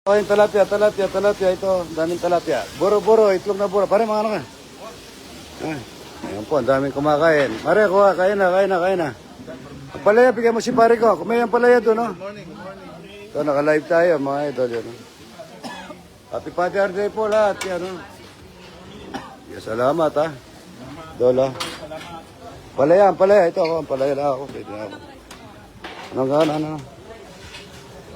Oh, yung tilapia. Ito, daming tilapia. Buro, itlog na buro. Pare, mga ano ka? Ayan po, ang daming kumakain. Mare, kuha, kain na. Ang palaya, bigyan mo si pare ko. Kung may ang palaya doon, no? Good morning. Ito, naka-live tayo, mga idol. Yan, no? Happy Father's Day po lahat. Yan, no? Yes, salamat, ha? Dola. Palaya. Ito ako, ang palaya lang ako. Pwede na ako. Ano?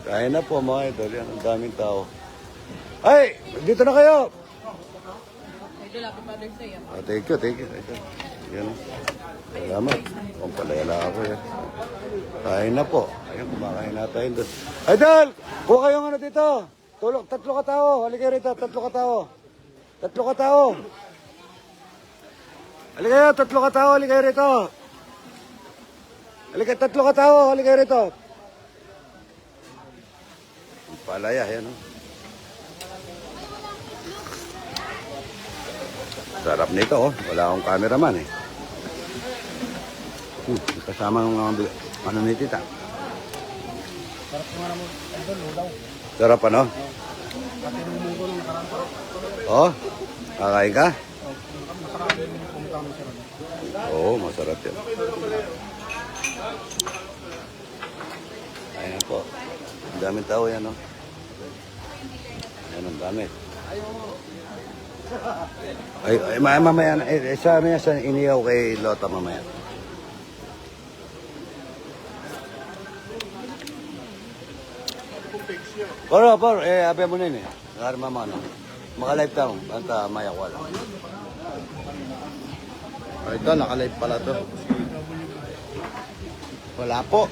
Kain na po mga idol. Yan, ang daming tao. Ay! Dito na kayo! Idol, happy Father's Day. Thank you. Yan. Salamat. Kung palaya lang ako yan. Kain na po. Ayun, kumakain na tayo doon. Idol! Kuha kayong ano dito. Tulog. 3 ka tao. Halika rito. 3 ka tao. 3 ka tao. Halika kayo. 3 ka tao. Halika rito. Halika. 3 ka tao. Halika rito. Palaya, yan o. Sarap nito, oh. Wala akong cameraman, eh. Kasama ng mga ano ni tita. Sarap nga naman, idol, ludaw. Sarap, ano? Pati nung munggo nung nakaraan pa. Oh, kakain ka? Masarap yung pumunta kami siya. Oo, masarap yan. Ayan po. Ang daming tao yan, oh. Ayan, ang dami. Ay, mamaya na. Sa amin sa iniyaw kay Lota mamaya. Por, abe mo na yun eh. Nakarama mo, ano. Maka-live tayo. Banta, mayak wala. Ito, naka-live pala to. Wala po.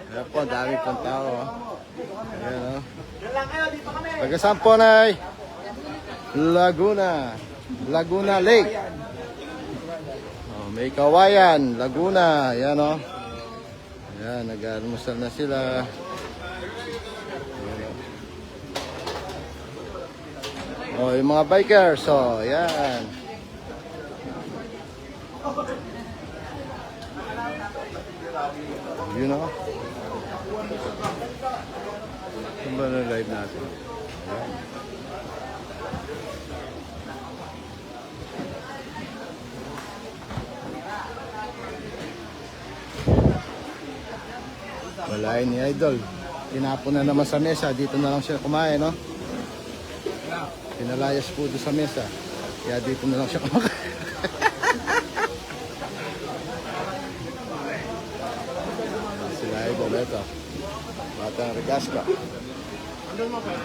Ayan po, dami pong tao. Ayan, oh. Taga-saan po, Nay? Laguna Lake. Oh, may kawayan, Laguna. Ayan, oh. Ayan, nag-almusal na sila. Ayan, oh. Oh, yung mga bikers. Oh, ayan. You know? Ano ba na live natin? Ayan. Wala ni Idol. Tinapon na naman sa mesa. Dito na lang siya kumain, no? Pinalayas po doon sa mesa. Kaya dito na lang siya kumakain. Sila Idol, ito. Batang Regasca. Good morning.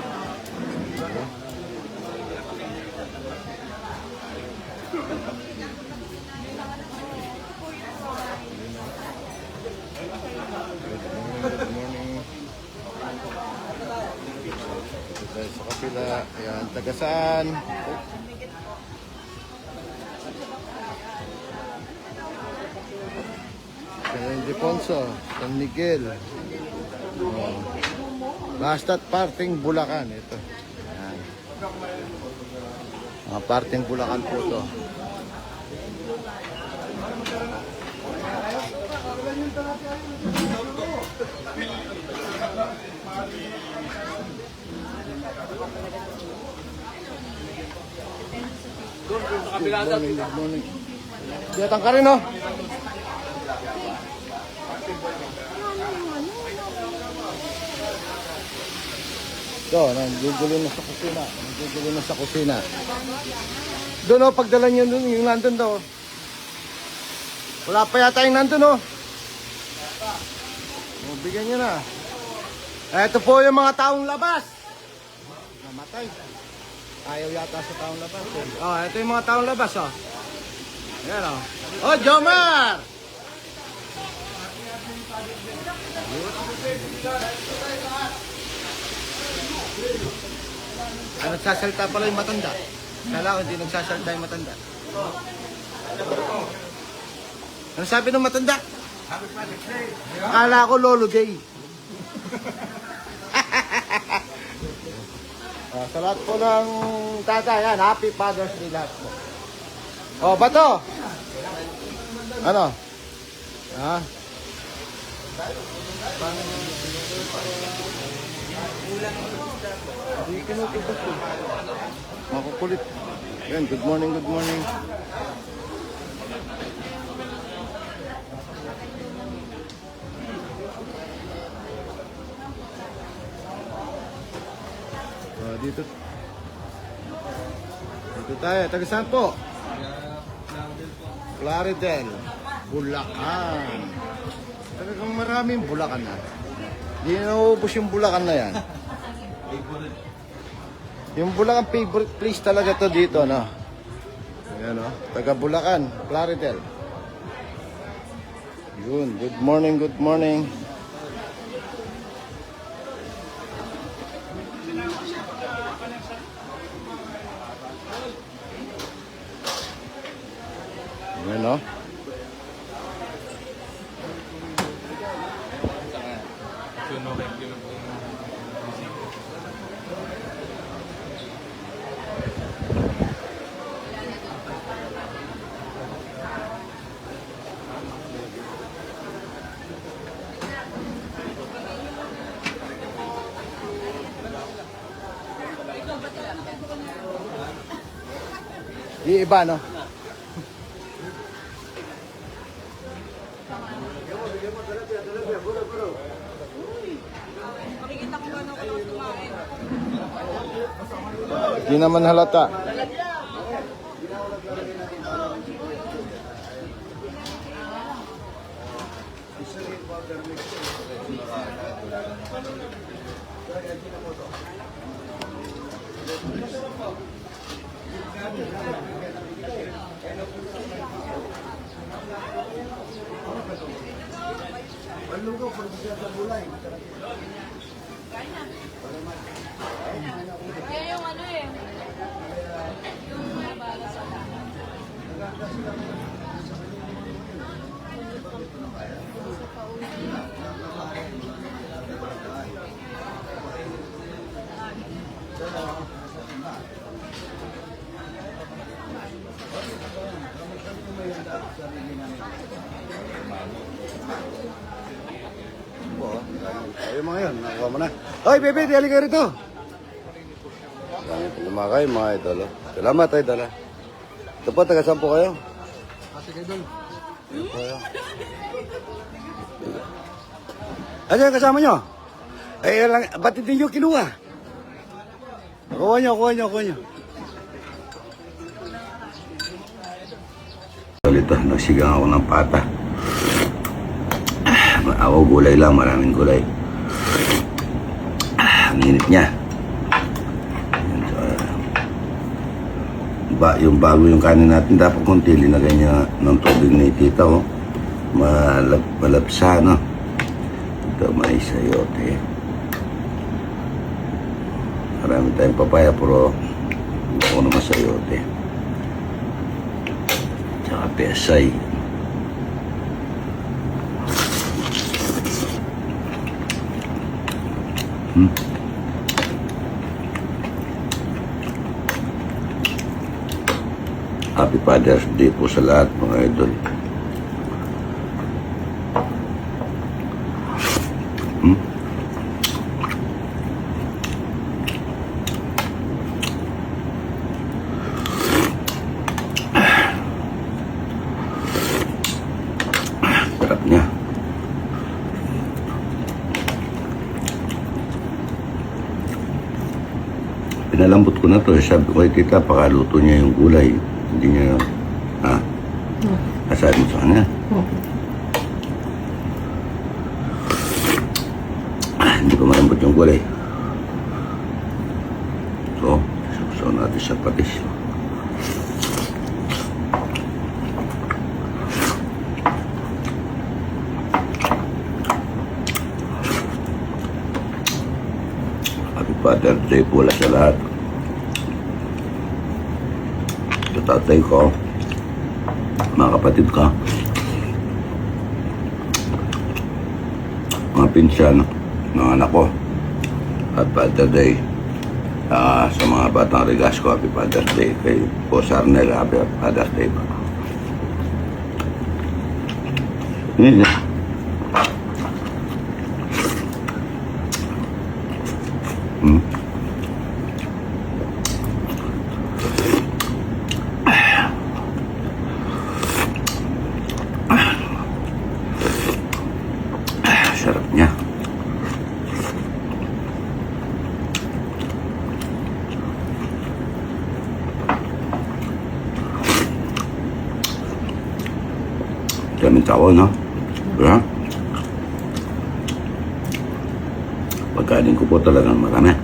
Ito tayo sa kapila. Ayan, taga saan? San Ildefonso, San Miguel. Oh. Basta't parting Bulacan. Ito. Ayan. Mga parting Bulacan po ito. Good morning. Diatang ka rin, no? Ito, nagugulo na sa kusina. Doon, oh, pagdala niyo doon, yung nandun daw. Wala pa yata yung nandun, oh. Oh, bigyan niyo na. Ito po yung mga taong labas. Namatay. Ayaw yata sa taong labas. Eh. Oh, ito yung mga taong labas, oh. Ayan, oh. Oh, Jomar! Nagsasalita pala yung matanda. Kala ko hindi nagsasalita yung matanda. Ano sabi ng matanda? Akala ko Lolo Day. Sa lahat po ng tatay, yan, Happy Father's Day lahat po. Oh, bato! Ano? Ha? Hindi pinuputos ko. Makukulit. Yan, good morning, good morning. Dito. Dito tayo. Taga saan po? Claridel. Bulacan. Talagang maraming Bulacan na. Hindi na naubos yung Bulacan na yan. Yung Bulacan favorite place talaga to dito, no? Ayan, no? Taga Bulacan, Claridel. Yun, good morning, good morning. Ayan, no? Di iba, no? Makikita ko ba nung ano kumain? Di naman halata. Kaya yung ano eh. Yung bala sa Ayun mga yun, nakuha mo na. Hoy, bebe, di halika rito. Dami po lumakay mga idol. Oh. Salamat, idol. Ah. Ito po, taga saan po kayo? Kasi kayo doon. Ayun po kayo. Ano yung kasama nyo? Ay, lang, ba't hindi nyo kinuha? Kuha nyo, kuha nyo, kuha nyo. Ito, nagsigang ako ng pata. Ako gulay lang, maraming gulay. Ang init niya. Yung bago yung kanin natin, dapat konti linagay niya ng tubig ni tita. Oh. Malapsa, no? Ito, may sayote. Marami tayong papaya, pero ako naman sayote. Tsaka pesay. Happy Father's Day po sa lahat mga idol. Sarap niya. Pinalambot ko na to. Sabi ko kay tita, pakaluto niya yung gulay. Hindi niya, asabi mo sa kanya. Hindi pa malambot yung gulay. So, susaw natin sa patis. Happy Father's Day po sa lahat. Sa tatay ko, mga kapatid ko, mga pinsan, mga anak ko. At Father's Day sa mga batang Rigas ko, Happy Father's Day. Kay Boss Arnel, Happy Father's Day po. Yun na. Hmm. Sarap niya. Daming tao, no? Diba? Pagkain ko po talagang marami.